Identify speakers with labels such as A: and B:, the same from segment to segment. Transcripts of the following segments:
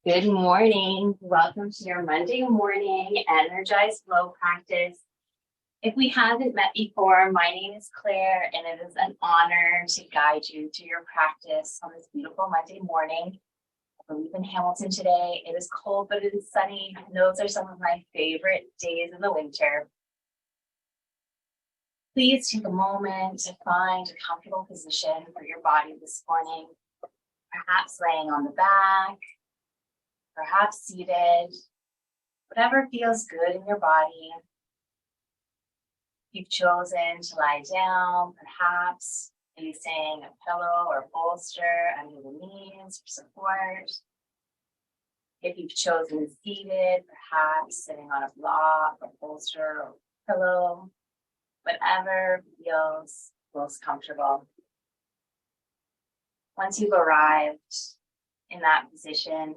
A: Good morning. Welcome to your Monday morning Energize Flow practice. If we haven't met before, my name is Claire, and it is an honor to guide you through your practice on this beautiful Monday morning. I believe in Hamilton today. It is cold, but it is sunny. And those are some of my favorite days in the winter. Please take a moment to find a comfortable position for your body this morning, perhaps laying on the back, perhaps seated, whatever feels good in your body. You've chosen to lie down, perhaps placing a pillow or bolster under the knees for support. If you've chosen seated, perhaps sitting on a block, a bolster, or pillow, whatever feels most comfortable. Once you've arrived in that position,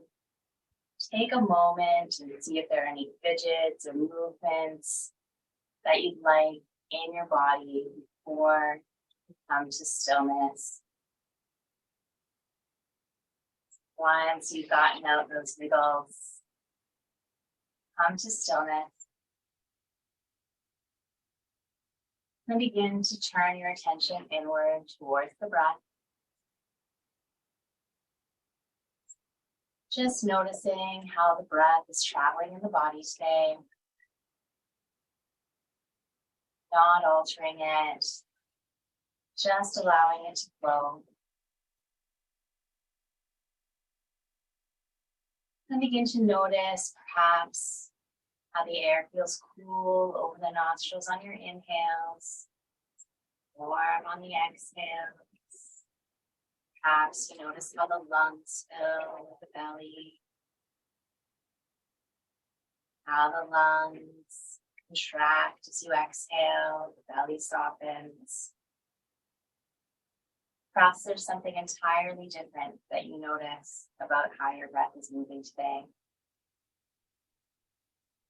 A: take a moment and see if there are any fidgets or movements that you'd like in your body before you come to stillness. Once you've gotten out those wiggles, come to stillness. And begin to turn your attention inward towards the breath. Just noticing how the breath is traveling in the body today. Not altering it, just allowing it to flow. And begin to notice perhaps how the air feels cool over the nostrils on your inhales, warm on the exhales. Perhaps you notice how the lungs fill with the belly, how the lungs contract as you exhale, the belly softens. Perhaps there's something entirely different that you notice about how your breath is moving today.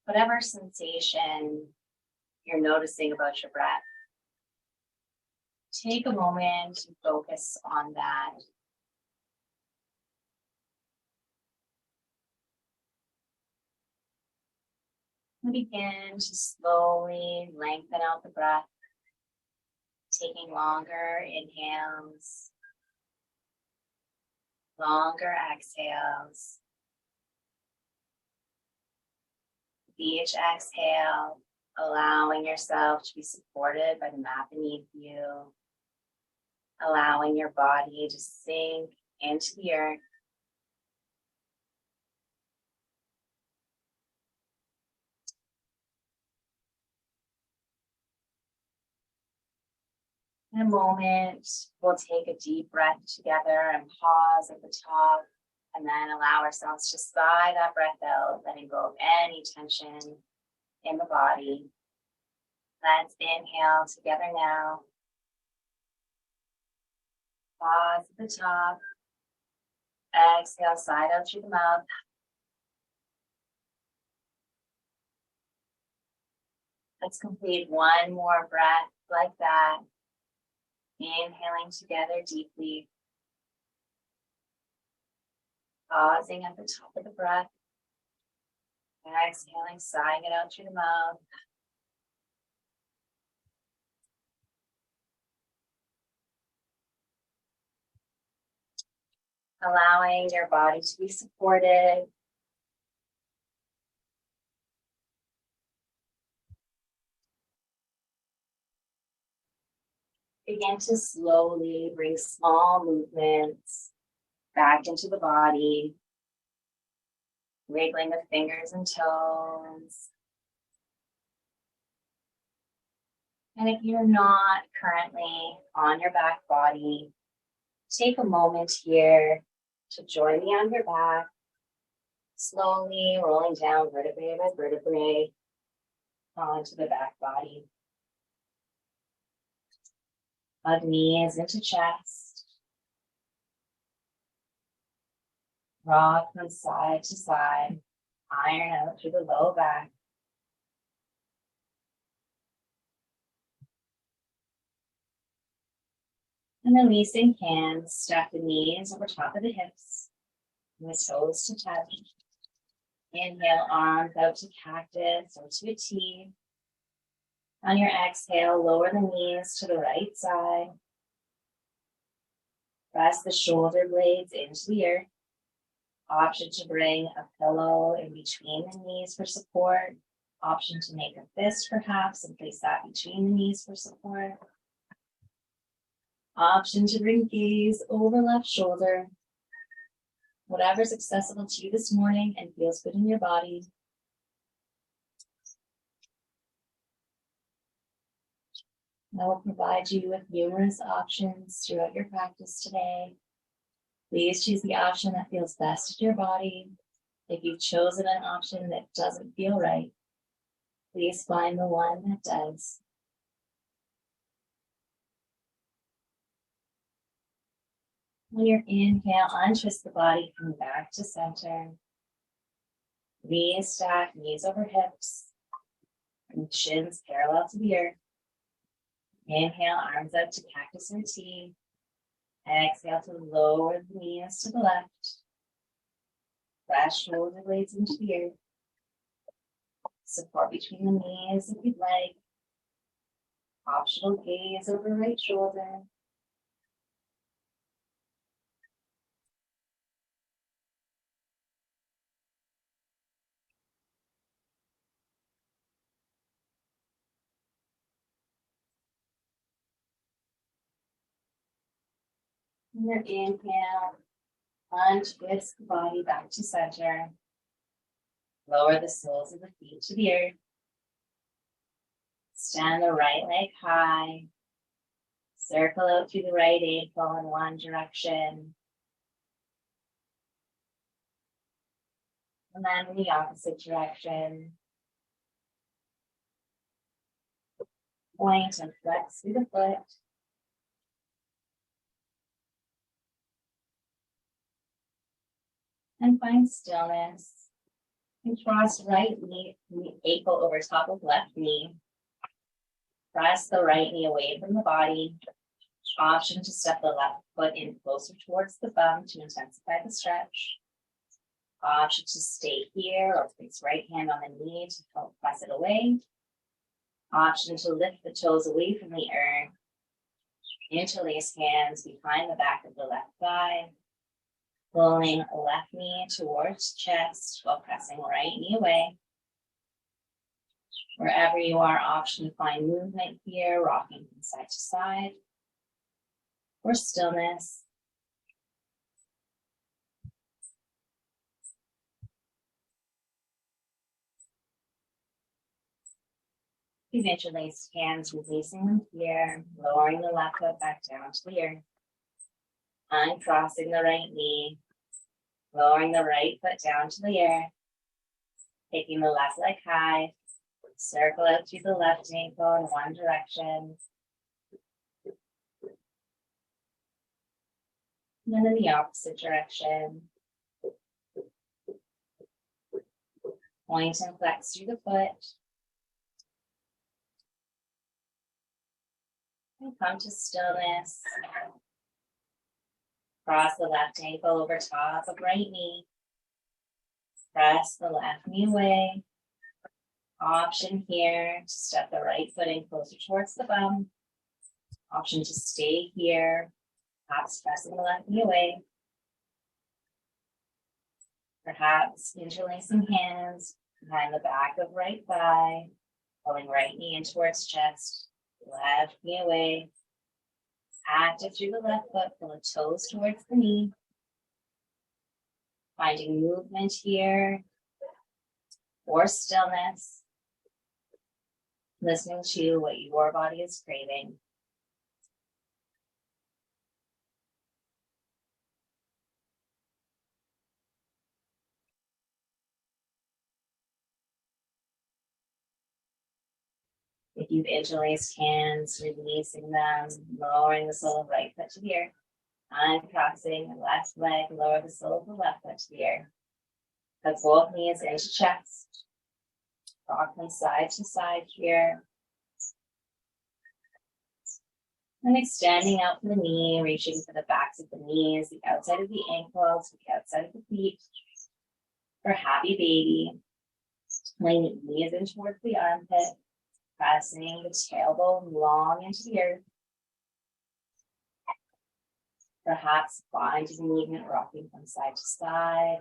A: Whatever sensation you're noticing about your breath, take a moment to focus on that. And begin to slowly lengthen out the breath, taking longer inhales, longer exhales. With each exhale, allowing yourself to be supported by the mat beneath you, allowing your body to sink into the earth. In a moment, we'll take a deep breath together and pause at the top, and then allow ourselves to sigh that breath out, letting go of any tension in the body. Let's inhale together now. Pause at the top. Exhale, sigh out through the mouth. Let's complete one more breath like that. Inhaling together deeply. Pausing at the top of the breath. Exhaling, sighing it out through the mouth. Allowing your body to be supported. Begin to slowly bring small movements back into the body, wiggling the fingers and toes. And if you're not currently on your back body, take a moment here to join me on your back, slowly rolling down vertebrae by vertebrae onto the back body. Hug knees into chest. Rock from side to side. Iron out through the low back. And releasing hands, stack the knees over top of the hips. the toes to touch. Inhale, arms out to cactus or to a T. On your exhale, lower the knees to the right side. Press the shoulder blades into the earth. Option to bring a pillow in between the knees for support. Option to make a fist perhaps and place that between the knees for support. Option to bring gaze over left shoulder. Whatever's accessible to you this morning and feels good in your body. I will provide you with numerous options throughout your practice today. Please choose the option that feels best in your body. If you've chosen an option that doesn't feel right, please find the one that does. On your inhale, untwist the body, come back to center. Knees stack, knees over hips, and shins parallel to the earth. Inhale, arms up to cactus or T. Exhale to lower the knees to the left. Press shoulder blades into the earth. Support between the knees if you'd like. Optional gaze over right shoulder. And your inhale, untwist the body back to center. Lower the soles of the feet to the earth. Stand the right leg high. Circle out through the right ankle in one direction. And then in the opposite direction. Point and flex through the foot. And find stillness. And cross right knee, ankle over top of left knee. Press the right knee away from the body. Option to step the left foot in closer towards the bum to intensify the stretch. Option to stay here or place right hand on the knee to help press it away. Option to lift the toes away from the earth. Interlace hands behind the back of the left thigh. Pulling left knee towards chest while pressing right knee away. Wherever you are, option to find movement here, rocking from side to side. Or stillness. These interlaced hands, releasing them here, lowering the left foot back down to the earth. Uncrossing the right knee, lowering the right foot down to the earth. Taking the left leg high, circle out through the left ankle in one direction. And then in the opposite direction. Point and flex through the foot. And come to stillness. Cross the left ankle over top of right knee. Press the left knee away. Option here to step the right foot in closer towards the bum. Option to stay here, perhaps pressing the left knee away. Perhaps interlacing hands behind the back of right thigh, pulling right knee in towards chest, left knee away. Active through the left foot, pull the toes towards the knee. Finding movement here or stillness. Listening to what your body is craving. If you've interlaced hands, releasing them, lowering the sole of right foot to the earth. Uncrossing the left leg, lower the sole of the left foot to the earth. Hug both knees into chest. Rock from side to side here. And extending out from the knee, reaching for the backs of the knees, the outside of the ankles, the outside of the feet. For happy baby, laying the knees in towards the armpit, pressing the tailbone long into the earth. Perhaps finding movement, rocking from side to side,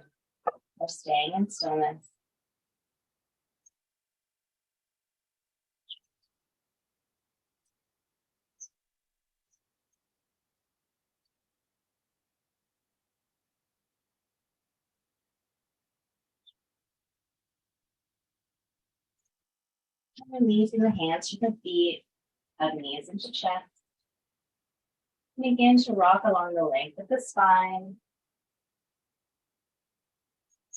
A: or staying in stillness. And releasing the hands from the feet, hug knees into chest. Begin to rock along the length of the spine.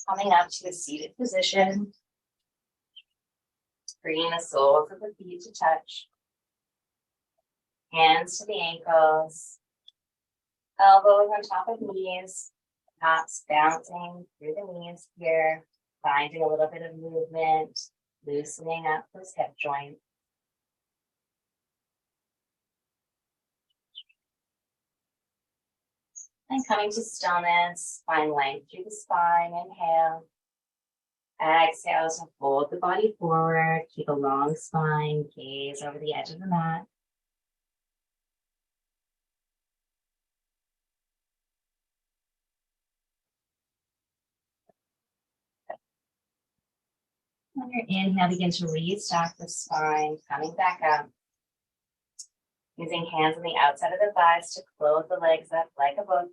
A: Coming up to a seated position. Bringing the soles of the feet to touch. Hands to the ankles. Elbows on top of knees. Perhaps bouncing through the knees here. Finding a little bit of movement. Loosening up those hip joints. And coming to stillness, find length through the spine, inhale. Exhale to fold the body forward, keep a long spine, gaze over the edge of the mat. On your inhale, begin to restack the spine, coming back up. Using hands on the outside of the thighs to close the legs up like a book.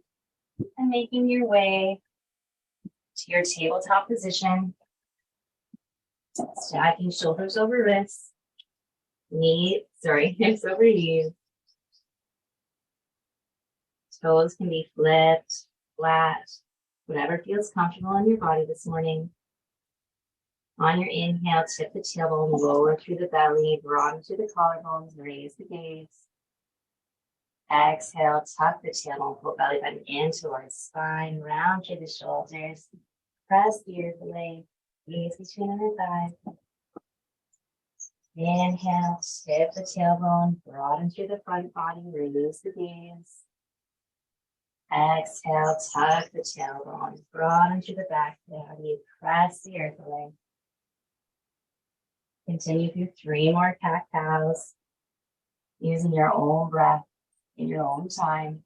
A: And making your way to your tabletop position. Stacking shoulders over wrists. Hips over knees. Toes can be flipped, flat, whatever feels comfortable in your body this morning. On your inhale, tip the tailbone, lower through the belly, broaden through the collarbones, raise the gaze. Exhale, tuck the tailbone, pull belly button in towards spine, round through the shoulders, press the ear blade, gaze between the thighs. Inhale, tip the tailbone, broaden through the front body, release the gaze. Exhale, tuck the tailbone, broaden through the back body, press the earth away. Continue through 3 more cat-cows, using your own breath in your own time.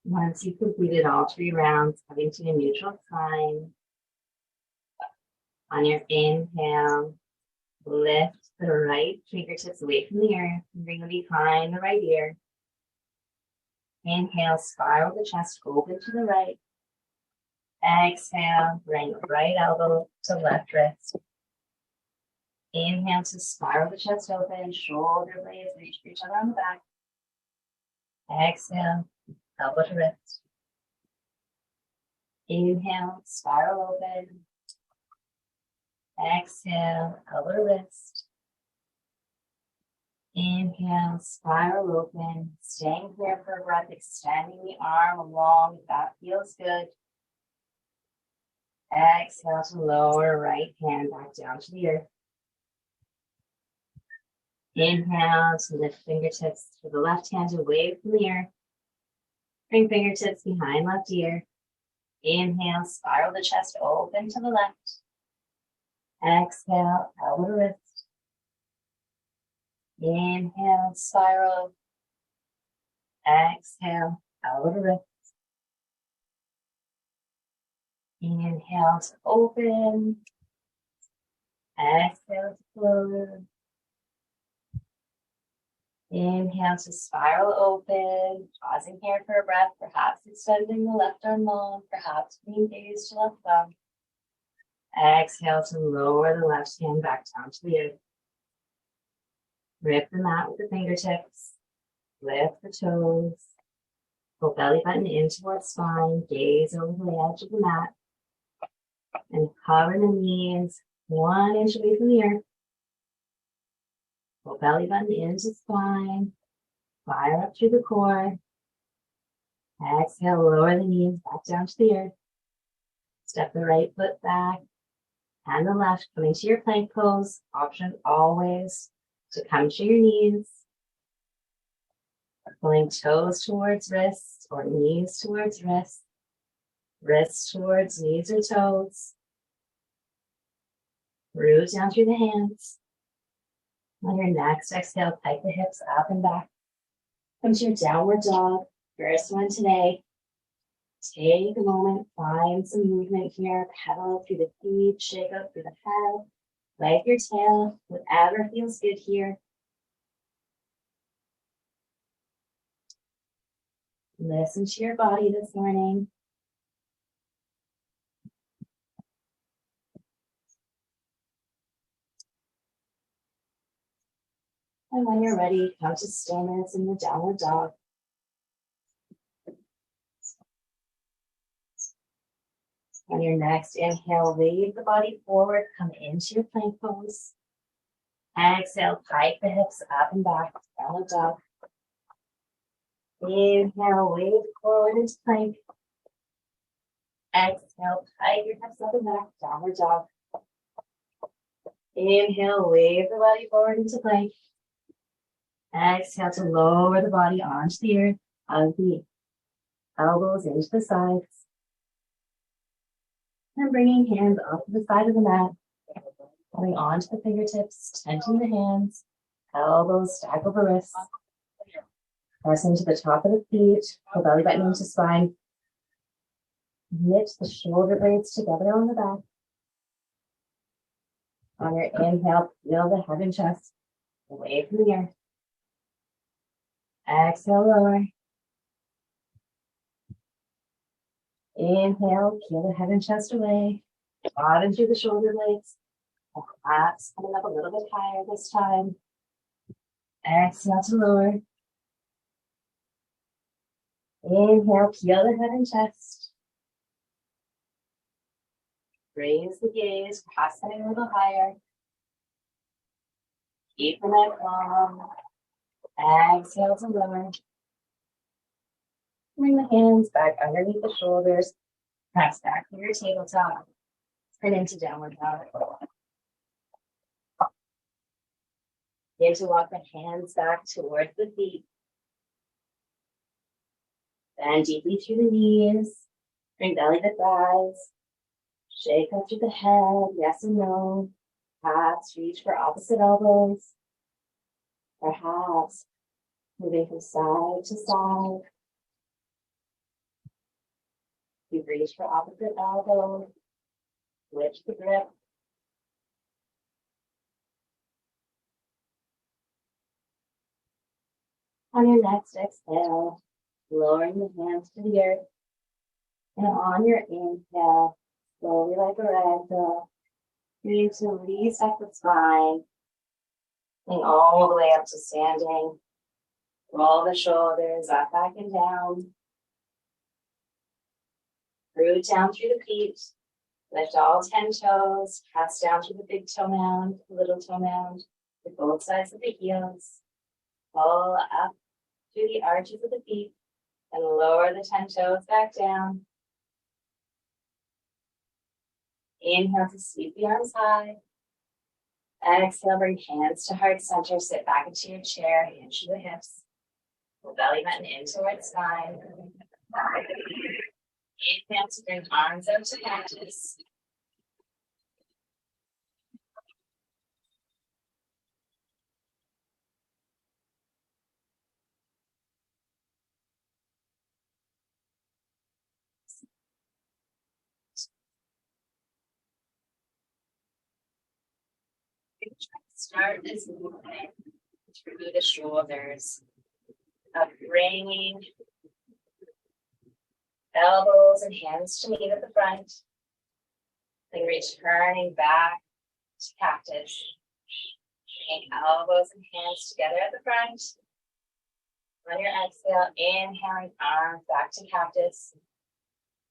A: Once you've completed all 3 rounds, coming to a neutral spine. On your inhale, lift the right fingertips away from the earth and bring them behind the right ear. Inhale, spiral the chest open to the right. Exhale, bring right elbow to left wrist. Inhale to spiral the chest open, shoulder blades reach for each other on the back. Exhale, elbow to wrist. Inhale, spiral open. Exhale, elbow to wrist. Inhale, spiral open. Staying here for a breath, extending the arm along if that feels good. Exhale to lower right hand back down to the earth. Inhale to lift fingertips to the left hand away from the earth. Bring fingertips behind left ear. Inhale, spiral the chest open to the left. Exhale, elbow to wrist. Inhale, spiral. Exhale, elbow to wrist. Inhale to open. Exhale to close. Inhale to spiral open, pausing here for a breath, perhaps extending the left arm long, perhaps bringing gaze to left thumb. Exhale to lower the left hand back down to the earth. Grip the mat with the fingertips, lift the toes, Pull belly button in towards spine, gaze over the edge of the mat, and hover the knees 1 inch away from the earth. Pull belly button into spine, fire up through the core. Exhale, lower the knees back down to the earth. Step the right foot back and the left, coming to your plank pose. Option always to come to your knees. Pulling toes towards wrists or knees towards wrists. Wrists towards knees or toes. Root down through the hands. On your next exhale, pike the hips up and back. Come to your downward dog. First one today. Take a moment, find some movement here. Pedal through the feet, shake up through the head. Wag your tail, whatever feels good here. Listen to your body this morning. And when you're ready, come to stillness in the downward dog. On your next inhale, wave the body forward, come into your plank pose. Exhale, pike the hips up and back, downward dog. Inhale, wave forward into plank. Exhale, pike your hips up and back, downward dog. Inhale, wave the body forward into plank. Exhale to lower the body onto the earth, hug the elbows into the sides. And bringing hands up to the side of the mat, coming onto the fingertips, tenting the hands, elbows stack over wrists. Press into the top of the feet, pull belly button into spine. Knit the shoulder blades together on the back. On your inhale, feel the head and chest away from the earth. Exhale, lower. Inhale, peel the head and chest away. Bottom through the shoulder blades. Relax, coming up a little bit higher this time. Exhale to lower. Inhale, peel the head and chest. Raise the gaze, pressing a little higher. Keep the neck long. Exhale to lower. Bring the hands back underneath the shoulders. Press back to your tabletop. And into downward dog. Begin to walk the hands back towards the feet. Bend deeply through the knees. Bring belly to thighs. Shake up through the head, yes and no. Perhaps reach for opposite elbows. Perhaps moving from side to side. You reach for opposite elbow. Switch the grip. On your next exhale, lowering the hands to the earth. And on your inhale, slowly like a ragdoll, begin to reset the spine. And all the way up to standing. Roll the shoulders up, back, and down. Root down through the feet. Lift all 10 toes. Press down through the big toe mound, the little toe mound, with both sides of the heels. Pull up through the arches of the feet. And lower the 10 toes back down. Inhale to sweep the arms high. Exhale, bring hands to heart center. Sit back into your chair, hands to the hips. Pull belly button in towards spine. Inhale to bring arms out to cactus. Start this movement through the shoulders, up bringing elbows and hands to meet at the front, then returning back to cactus. Bringing elbows and hands together at the front, On your exhale, inhaling arms back to cactus.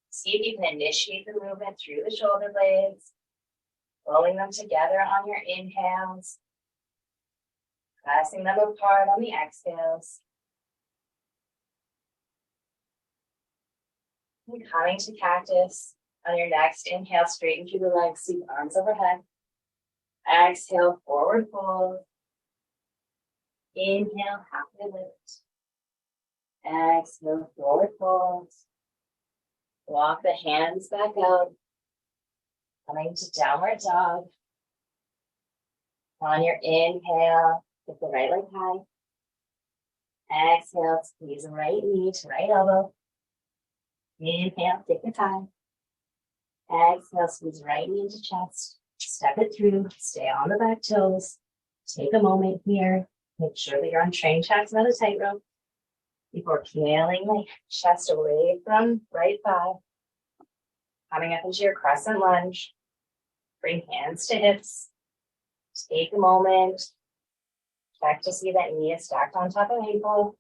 A: See if you can initiate the movement through the shoulder blades, rolling them together on your inhales, pressing them apart on the exhales. And coming to cactus. On your next inhale, straighten through the legs, sweep arms overhead. Exhale, forward fold. Inhale, halfway lift. Exhale, forward fold. Walk the hands back out. Coming to downward dog. On your inhale, lift the right leg high. Exhale, squeeze the right knee to right elbow. Inhale, take your time. Exhale, squeeze right knee into chest. Step it through. Stay on the back toes. Take a moment here. Make sure that you're on train tracks, not a tightrope. Before peeling the chest away from right thigh. Coming up into your crescent lunge. Bring hands to hips. Take a moment. Check to see that knee is stacked on top of ankle.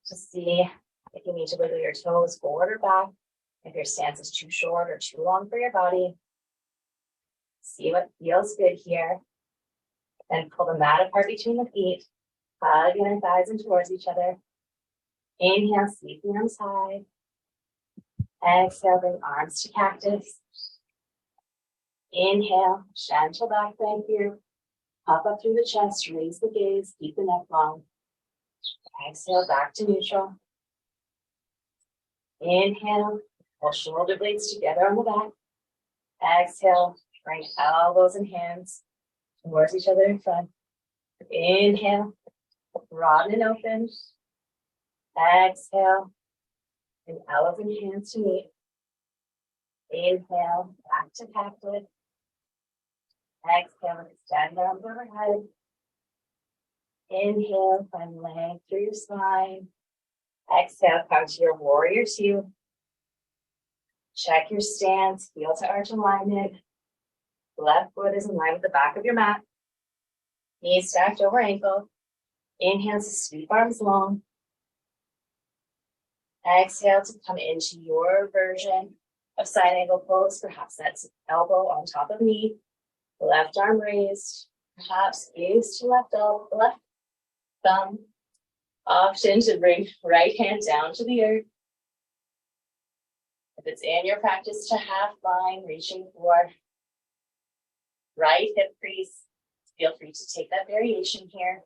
A: To see if you need to wiggle your toes forward or back. If your stance is too short or too long for your body. See what feels good here. Then pull the mat apart between the feet. Hug your thighs in towards each other. Inhale, sweep the arms high. Exhale, bring arms to cactus. Inhale, gentle back bend here. Pop up through the chest, raise the gaze, keep the neck long. Exhale, back to neutral. Inhale, pull shoulder blades together on the back. Exhale, bring elbows and hands towards each other in front. Inhale, broaden and open. Exhale, bring elbows and hands to meet. Inhale, back to cactus. Exhale, extend arms overhead. Inhale, find length through your spine. Exhale, come to your warrior two. Check your stance, heel to arch alignment. Left foot is in line with the back of your mat. Knees stacked over ankle. Inhale to sweep arms long. Exhale to come into your version of side angle pose. Perhaps that's elbow on top of knee. Left arm raised. Perhaps gaze to left elbow, left thumb. Option to bring right hand down to the earth. If it's in your practice to half line, reaching for right hip crease, feel free to take that variation here.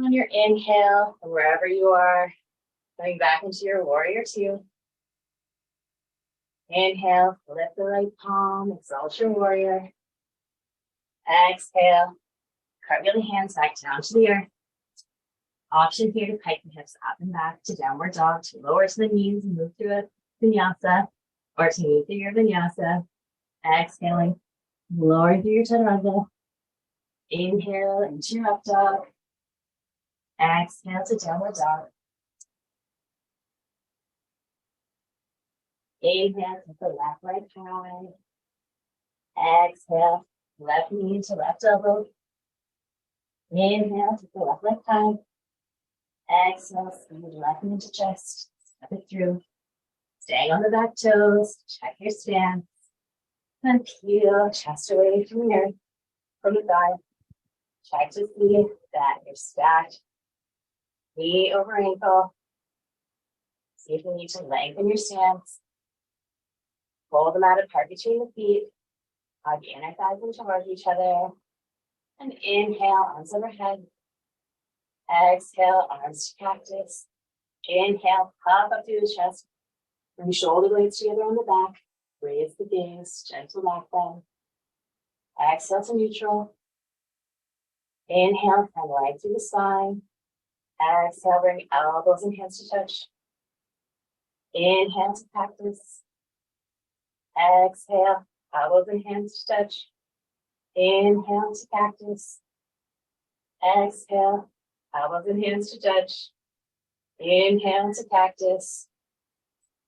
A: On your inhale, wherever you are, coming back into your warrior two. Inhale, lift the right palm, exalt your warrior. Exhale, cartwheel the hands back down to the earth. Option here to pike the hips up and back to downward dog, to lower to the knees and move through a vinyasa, or to move through your vinyasa. Exhaling, lower through your chaturanga. Inhale into your up dog. Exhale to downward dog. Inhale to the left leg high. Exhale, left knee to left elbow. Inhale to the left leg high. Exhale, squeeze left knee to chest. Step it through. Staying on the back toes. Check your stance. And peel chest away from the earth, from the thigh. Check to see that you're stacked. Knee over ankle. See if you need to lengthen your stance. Pull the mat apart between the feet. Hug inner thighs in towards each other. And inhale, arms overhead. Exhale, arms to cactus. Inhale, pop up through the chest. Bring shoulder blades together on the back. Raise the gaze, gentle back bend. Exhale to neutral. Inhale, come right through the spine. Exhale, bring elbows and hands to touch. Inhale to cactus. Exhale, elbows and hands to touch. Inhale to cactus. Exhale, elbows and hands to touch. Inhale to cactus.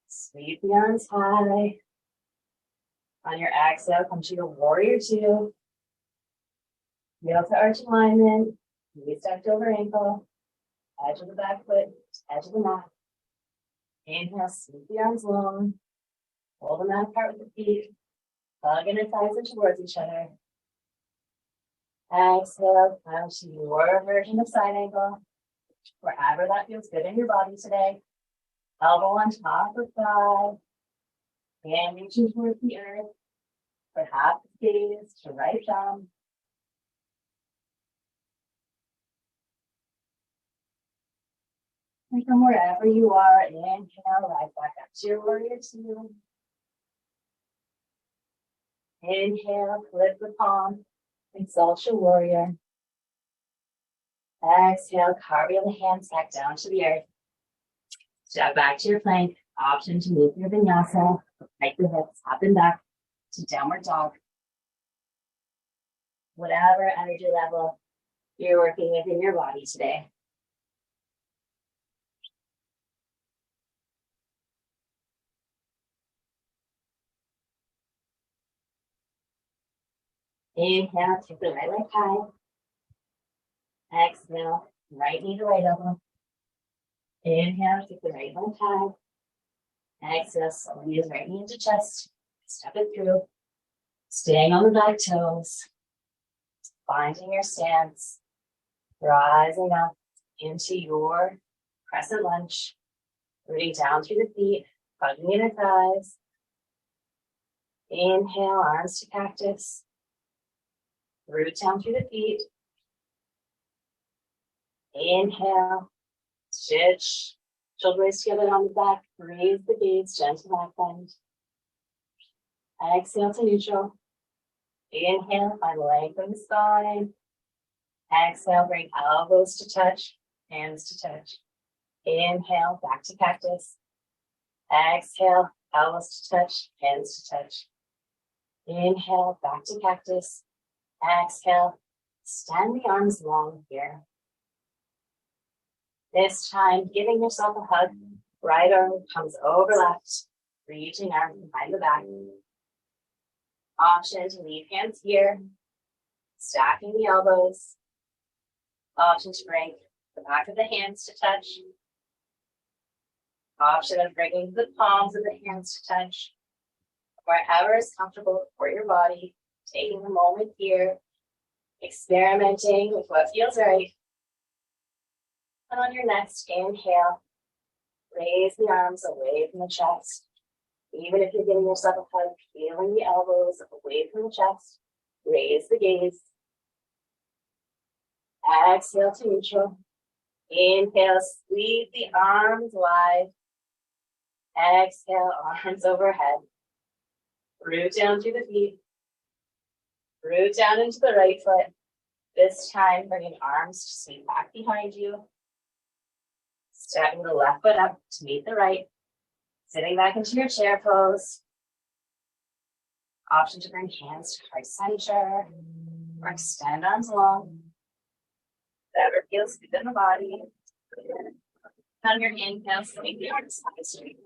A: Sweep the arms high. On your exhale, come to your warrior two. Heel to arch alignment. Knee stacked over ankle, edge of the back foot, edge of the mat. Inhale, sweep the arms long. Hold them out apart with the feet. Hug inner thighs in towards each other. Exhale, come to your version of side angle. Wherever that feels good in your body today. Elbow on top of thigh. Hand reaching towards the earth. Perhaps gaze to right thumb. And from wherever you are, inhale, right back up to your warrior two. Inhale, flip the palm, exalt your warrior. Exhale, cartwheel the hands back down to the earth. Step back to your plank. Option to move your vinyasa, like the hips up and back to downward dog. Whatever energy level you're working with in your body today. Inhale, take the right leg high. Exhale, right knee to right elbow. Inhale, take the right leg high. Exhale, squeeze right knee into chest. Step it through. Staying on the back toes. Finding your stance. Rising up into your crescent lunge. Rooting down through the feet. Hugging inner thighs. Inhale, arms to cactus. Root down through the feet. Inhale, stitch, shoulders together on the back, raise the gaze, gentle back bend. Exhale to neutral. Inhale, find length in the spine. Exhale, bring elbows to touch, hands to touch. Inhale, back to cactus. Exhale, elbows to touch, hands to touch. Inhale, back to cactus. Exhale, extend the arms long here. This time, giving yourself a hug. Right arm comes over left, reaching arm behind the back. Option to leave hands here, stacking the elbows. Option to bring the back of the hands to touch. Option of bringing the palms of the hands to touch. Wherever is comfortable for your body, taking a moment here, experimenting with what feels right. And on your next inhale, raise the arms away from the chest. Even if you're giving yourself a hug, feeling the elbows away from the chest, raise the gaze. Exhale to neutral. Inhale, sweep the arms wide. Exhale, arms overhead. Root down through the feet. Root down into the right foot. This time, bringing arms to sweep back behind you. Stepping the left foot up to meet the right. Sitting back into your chair pose. Option to bring hands to heart center. Or extend arms long. Whatever feels good in the body. On your inhale, sweep the arms side straight.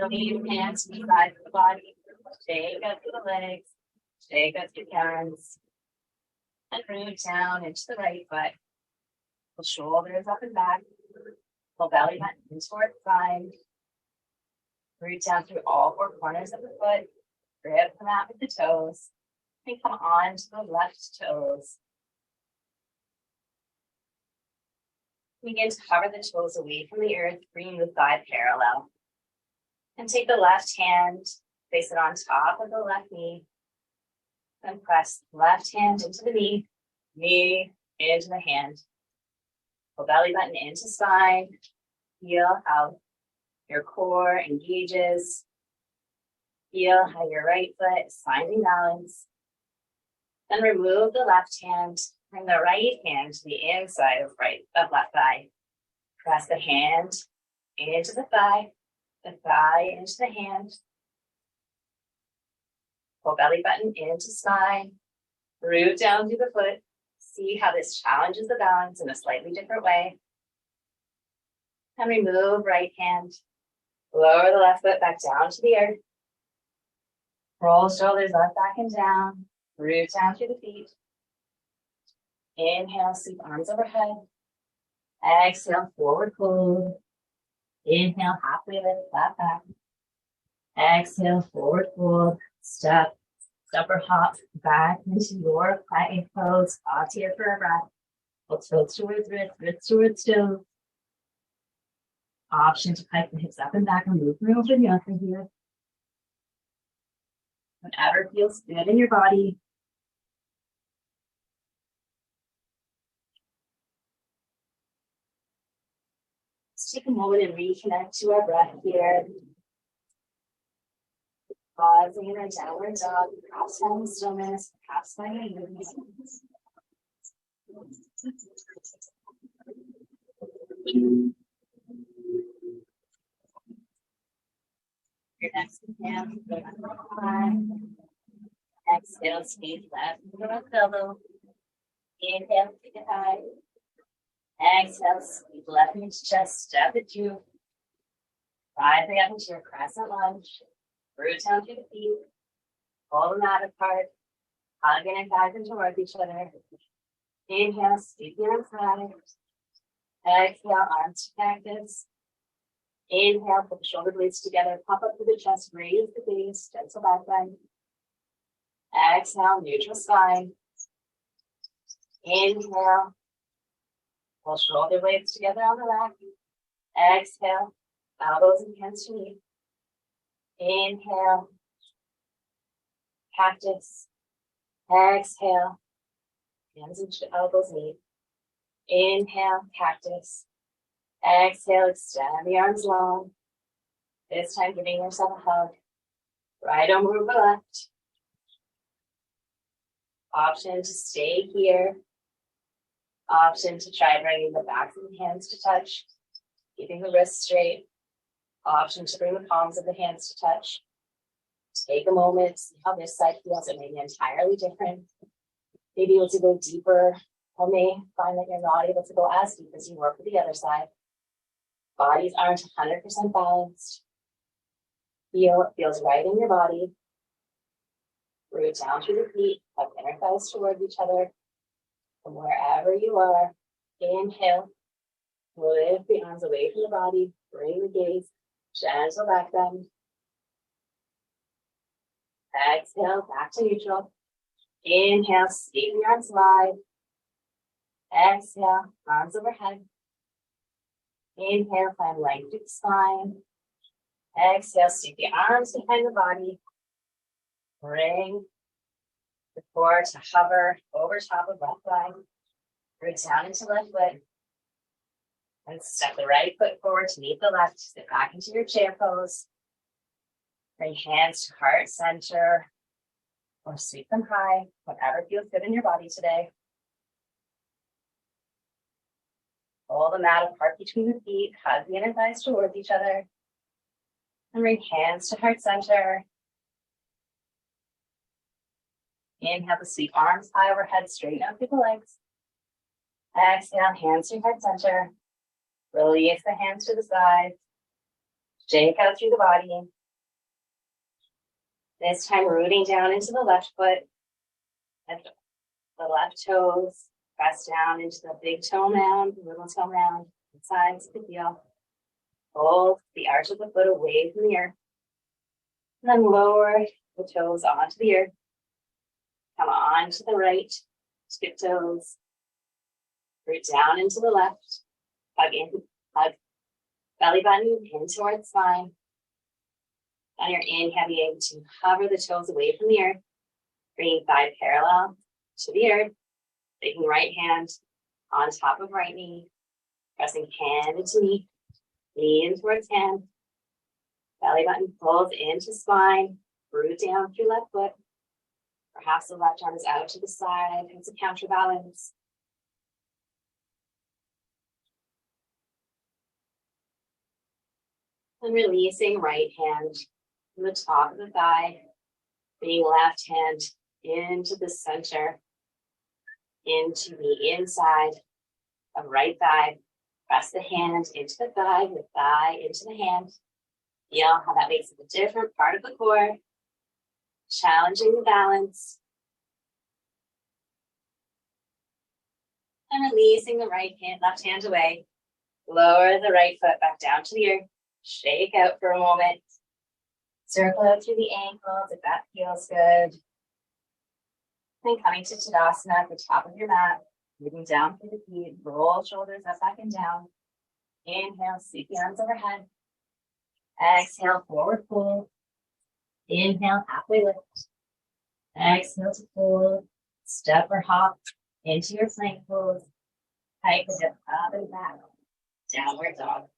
A: Leave hands beside the body. Shake up the legs. Shake up the arms. And root down into the right foot. Pull shoulders up and back. Pull belly button in toward the side. Root down through all four corners of the foot. Grip the mat with the toes. And come on to the left toes. Begin to hover the toes away from the earth, bringing the thigh parallel. And take the left hand, place it on top of the left knee. Then press the left hand into the knee into the hand. Pull belly button into spine. Feel how your core engages. Feel how your right foot is finding balance. Then remove the left hand. Bring the right hand to the inside of left thigh. Press the hand into the thigh into the hand. Pull belly button into spine. Root down through the foot. See how this challenges the balance in a slightly different way. And remove right hand. Lower the left foot back down to the earth. Roll shoulders up, back, and down. Root down through the feet. Inhale, sweep arms overhead. Exhale, forward fold. Inhale, halfway lift, flat back. Exhale, forward fold. Step or hop back into your plank pose. Pause here for a breath. Pull toes towards wrists towards toes. Option to pike the hips up and back and move over the other here. Whatever feels good in your body. Let's take a moment and reconnect to our breath here. Pausing in our downward dog, perhaps finding stillness, perhaps finding movement. Your next inhale, go high. Exhale, squeeze left, middle elbow. Inhale, take it high. Exhale, squeeze left into chest, step it through. Rising up into your crescent lunge. Root down through the feet. Pull the mat apart. Hugging and guiding towards each other. Inhale, sweep the arms high. Exhale, arms to cactus. Inhale, put the shoulder blades together. Pop up through the chest. Raise the base. Gentle back bend. Exhale, neutral spine. Inhale. Pull shoulder blades together on the left. Exhale, elbows and hands to knee. Inhale, cactus. Exhale, hands and elbows meet. Inhale, cactus. Exhale, extend the arms long. This time giving yourself a hug. Right arm over left. Option to stay here. Option to try bringing the backs of the hands to touch. Keeping the wrists straight. Option to bring the palms of the hands to touch. Take a moment, see how this side feels. It may be entirely different. Maybe able to go deeper, or may find that you're not able to go as deep as you were for the other side. Bodies aren't 100% balanced. Feel what feels right in your body. Root down through the feet, hug inner thighs towards each other. From wherever you are, inhale. Lift the arms away from the body. Bring the gaze. Gentle back bend. Exhale, back to neutral. Inhale, sweep the arms wide. Exhale, arms overhead. Inhale, find length through the spine. Exhale, sweep the arms behind the body. Bring the core to hover over top of left thigh. Root down into left foot. And step the right foot forward to meet the left. Sit back into your chair pose. Bring hands to heart center. Or sweep them high. Whatever feels good in your body today. Pull the mat apart between the feet. Hug the inner thighs towards each other. And bring hands to heart center. Inhale to sweep arms high overhead. Straighten up through the legs. Exhale, hands to heart center. Release the hands to the sides. Shake out through the body. This time rooting down into the left foot. And the left toes. Press down into the big toe mound, little toe mound, sides of the heel. Hold the arch of the foot away from the earth. And then lower the toes onto the earth. Come on to the right. Skip toes. Root down into the left. Hug in, hug. Belly button in towards spine. On your inhale, begin to hover the toes away from the earth. Bringing thigh parallel to the earth. Taking right hand on top of right knee. Pressing hand into knee. Knee in towards hand. Belly button pulls into spine. Root down through left foot. Perhaps the left arm is out to the side. It's a counterbalance. And releasing right hand from the top of the thigh. Bringing left hand into the center. Into the inside of right thigh. Press the hand into the thigh into the hand. Feel how that makes it a different part of the core. challenging the balance. And releasing the left hand away. Lower the right foot back down to the earth. Shake out for a moment. Circle out through the ankles if that feels good. Then coming to Tadasana at the top of your mat. Moving down through the feet. Roll shoulders up, back, and down. Inhale, sweep the arms overhead. Exhale, forward fold. Inhale, halfway lift. Exhale to fold. Step or hop into your plank pose. Hike the hip up and back. Downward dog.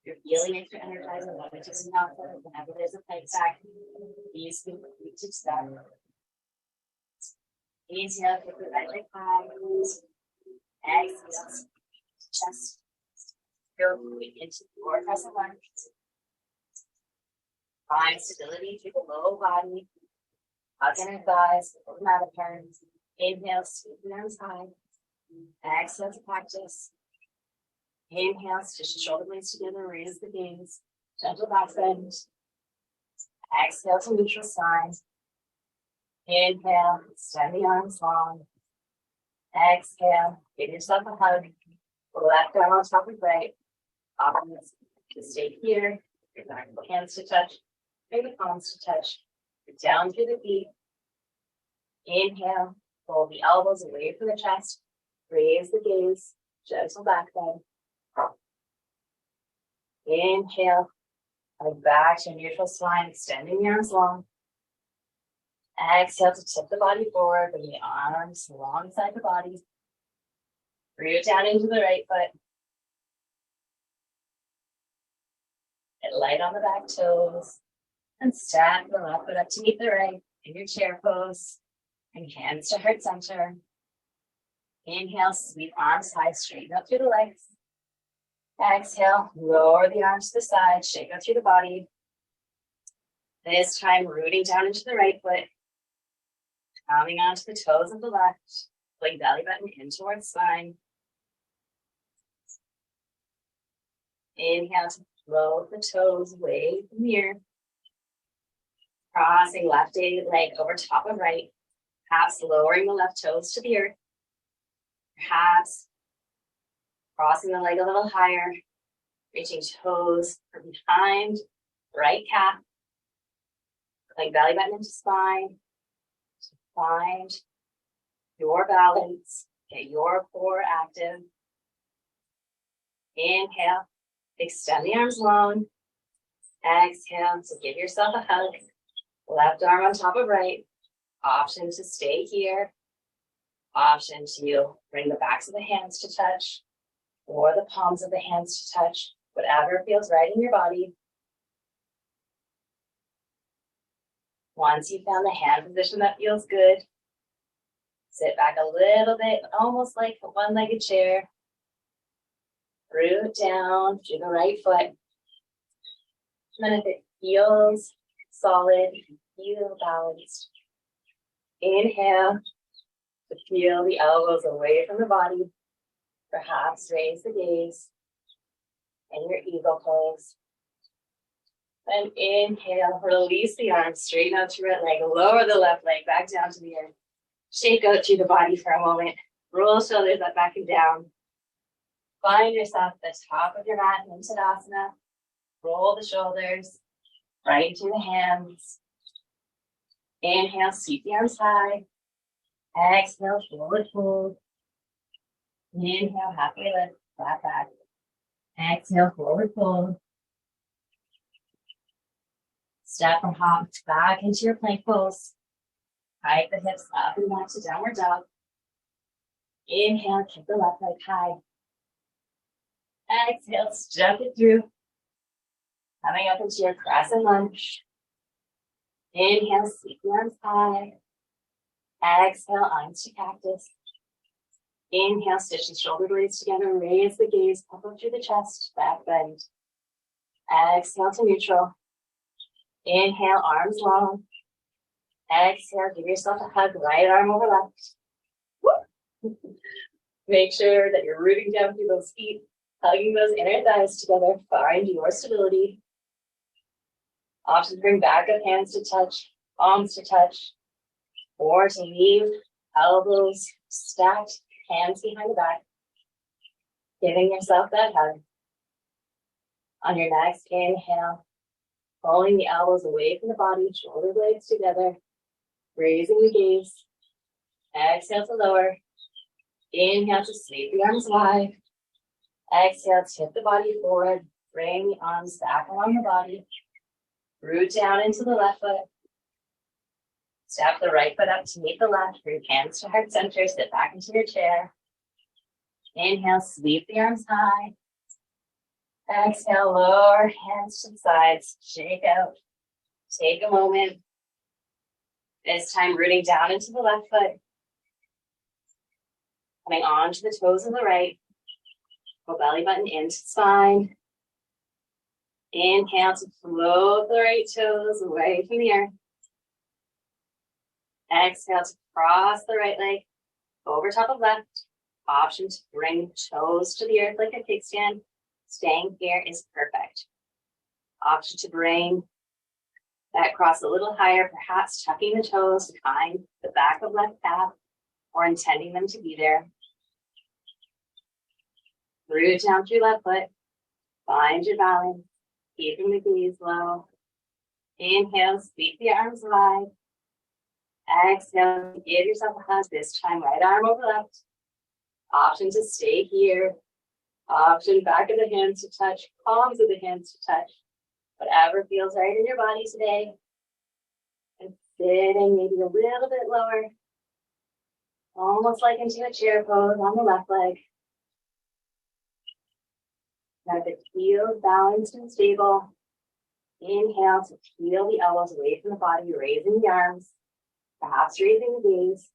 A: You're feeling it to energize and want to just not whenever there's a plank back. These feet to step. Inhale, kick the right leg high. Exhale, chest. Go into your crescent lunge. Find stability through the low body. Hug in your thighs, open mat apart. Inhale, sweep the arms high. Exhale to practice. Inhale, stitch the shoulder blades together, raise the gaze. Gentle back bend. Exhale to neutral side. Inhale, extend the arms long. Exhale, give yourself a hug. Left arm on top of right. Opposite to stay here. Your back hands to touch. Bring the palms to touch. Down through the feet. Inhale, pull the elbows away from the chest. Raise the gaze. Gentle back bend. Inhale, hug back to neutral spine, extending the arms long. Exhale to tip the body forward, bring the arms alongside the body. Root down into the right foot. Get light on the back toes. And stack the left foot up to meet the right in your chair pose. And hands to heart center. Inhale, sweep arms high, straighten up through the legs. Exhale, lower the arms to the side, shake out through the body. This time, rooting down into the right foot. Coming onto the toes of the left. Pulling belly button in towards spine. Inhale to float the toes away from the earth. Crossing left leg over top of right. Perhaps lowering the left toes to the earth. Perhaps crossing the leg a little higher. Reaching toes from behind. Right calf. Pulling belly button into spine. To find your balance. Get your core active. Inhale. Extend the arms long. Exhale to give yourself a hug. Left arm on top of right. Option to stay here. Option to bring the backs of the hands to touch. Or the palms of the hands to touch. Whatever feels right in your body. Once you found the hand position that feels good, sit back a little bit, almost like a one-legged chair. Root down to the right foot. And then if it feels solid, feel balanced. Inhale to feel the elbows away from the body. Perhaps raise the gaze in your eagle pose. And inhale, release the arms, straighten out your right leg, lower the left leg back down to the earth. Shake out through the body for a moment. Roll shoulders up, back and down. Find yourself at the top of your mat in Tadasana. Roll the shoulders, right into the hands. Inhale, sweep the arms high. Exhale, forward fold. Inhale, halfway lift, flat back. Exhale, forward fold. Step or hop back into your plank pose. Hike the hips up and back to downward dog. Inhale, kick the left leg high. Exhale, step it through. Coming up into your crescent lunge. Inhale, sweep the arms high. Exhale, arms to cactus. Inhale, stitch the shoulder blades together. Raise the gaze, pump up through the chest, back bend. Exhale to neutral. Inhale, arms long. Exhale, give yourself a hug, right arm over left. Woo. Make sure that you're rooting down through those feet, hugging those inner thighs together. Find your stability. Option to bring back up hands to touch, palms to touch, or to leave elbows stacked, hands behind the back, giving yourself that hug. On your next inhale, pulling the elbows away from the body, shoulder blades together, raising the gaze. Exhale to lower. Inhale to sweep the arms wide. Exhale, tip the body forward. Bring the arms back along the body. Root down into the left foot. Step the right foot up to meet the left. Bring hands to heart center. Sit back into your chair. Inhale, sweep the arms high. Exhale, lower hands to the sides. Shake out. Take a moment. This time, rooting down into the left foot. Coming onto the toes of the right. Pull belly button into spine. Inhale to float the right toes away from the earth. Exhale to cross the right leg over top of left. Option to bring toes to the earth like a kickstand. Staying here is perfect. Option to bring that cross a little higher, perhaps tucking the toes behind the back of left calf or intending them to be there. Root down through left foot. Find your balance. Keeping the gaze low. Inhale, sweep the arms wide. Exhale, give yourself a hug. This time, right arm over left. Option to stay here. Option back of the hands to touch, palms of the hands to touch. Whatever feels right in your body today. And sitting maybe a little bit lower. Almost like into a chair pose on the left leg. Now the heels balanced and stable. Inhale to peel the elbows away from the body, raising the arms, perhaps raising the gaze.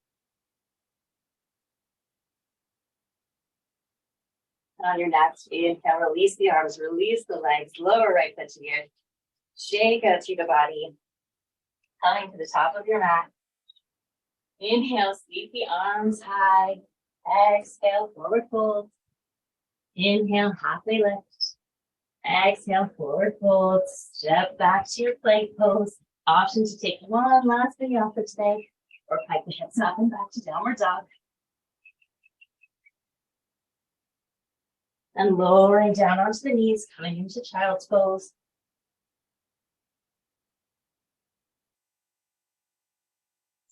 A: And on your next inhale, release the arms, release the legs, lower right foot to the earth. Shake out through the body, coming to the top of your mat. Inhale, sweep the arms high. Exhale, forward fold. Inhale, halfway lift. Exhale, forward fold. Step back to your plank pose. Option to take one last video for today, or pike the hips up and back to downward dog. And lowering down onto the knees, coming into child's pose.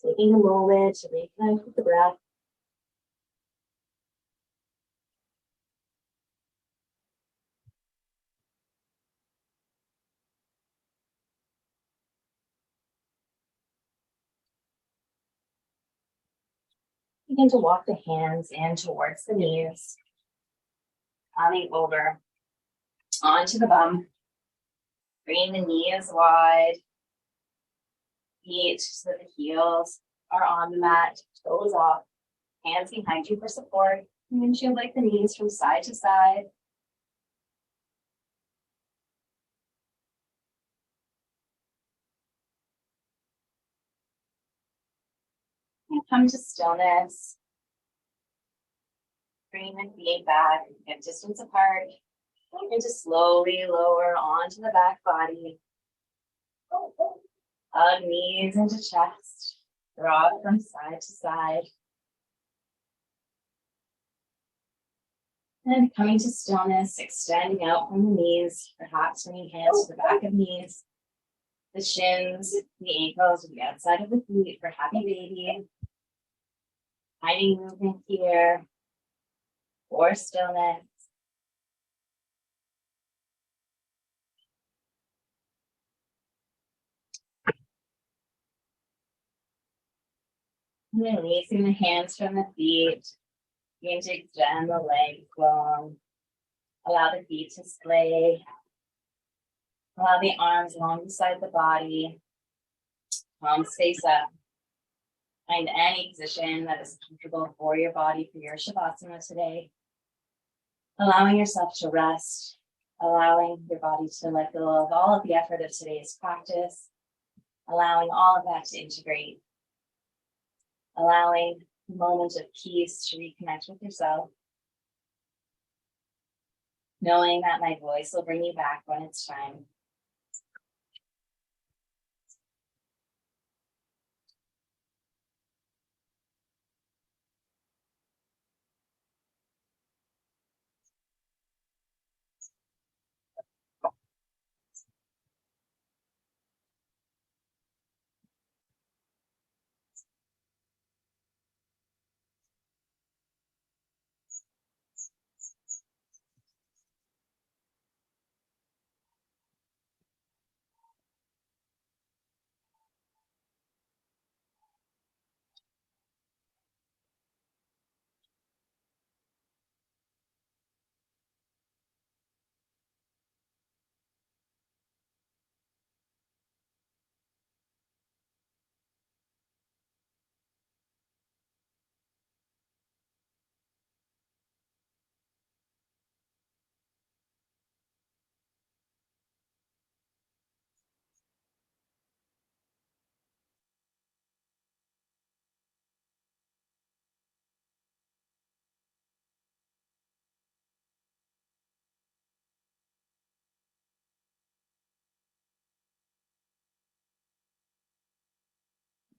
A: Taking a moment to reconnect with the breath. Begin to walk the hands in towards the knees. Coming over onto the bum. Bring the knees wide. Feet so that the heels are on the mat. Toes off. Hands behind you for support. Windshield like the knees from side to side. And come to stillness. Bring the feet back, hip distance apart. And to slowly lower onto the back body. Hug knees into chest. Rock from side to side. And coming to stillness, extending out from the knees, perhaps bringing hands to the back of knees, the shins, the ankles, the outside of the feet for happy baby. Finding movement here, or stillness. And then releasing the hands from the feet. Begin to extend the legs long. Allow the feet to splay. Allow the arms long beside the body. Palms face up. Find any position that is comfortable for your body for your Shavasana today. Allowing yourself to rest. Allowing your body to let go of all of the effort of today's practice. Allowing all of that to integrate. Allowing a moment of peace to reconnect with yourself. Knowing that my voice will bring you back when it's time.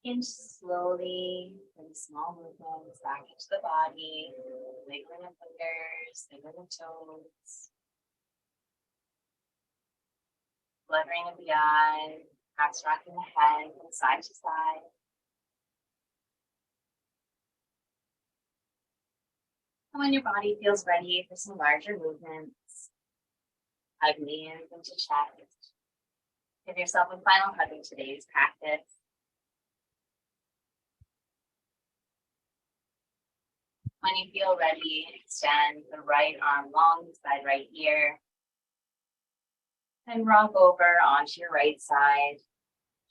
A: Inch slowly, really small movements back into the body, wiggling the fingers, wiggling the toes, fluttering of the eyes, perhaps rocking the head from side to side. And when your body feels ready for some larger movements, hug knees into chest. Give yourself a final hug in today's practice. When you feel ready, extend the right arm long beside right ear. And rock over onto your right side.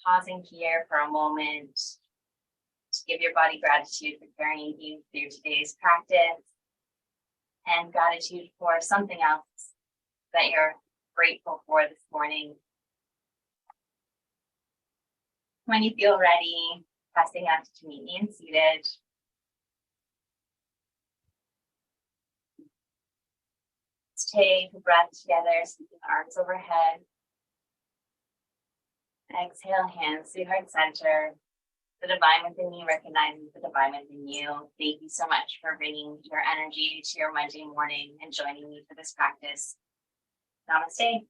A: Pausing here for a moment to give your body gratitude for carrying you through today's practice. And gratitude for something else that you're grateful for this morning. When you feel ready, pressing up to meet me and seated. Let's take a breath together, sweeping arms overhead. Exhale, hands to heart center. The divine within you recognizes the divine within you. Thank you so much for bringing your energy to your Monday morning and joining me for this practice. Namaste.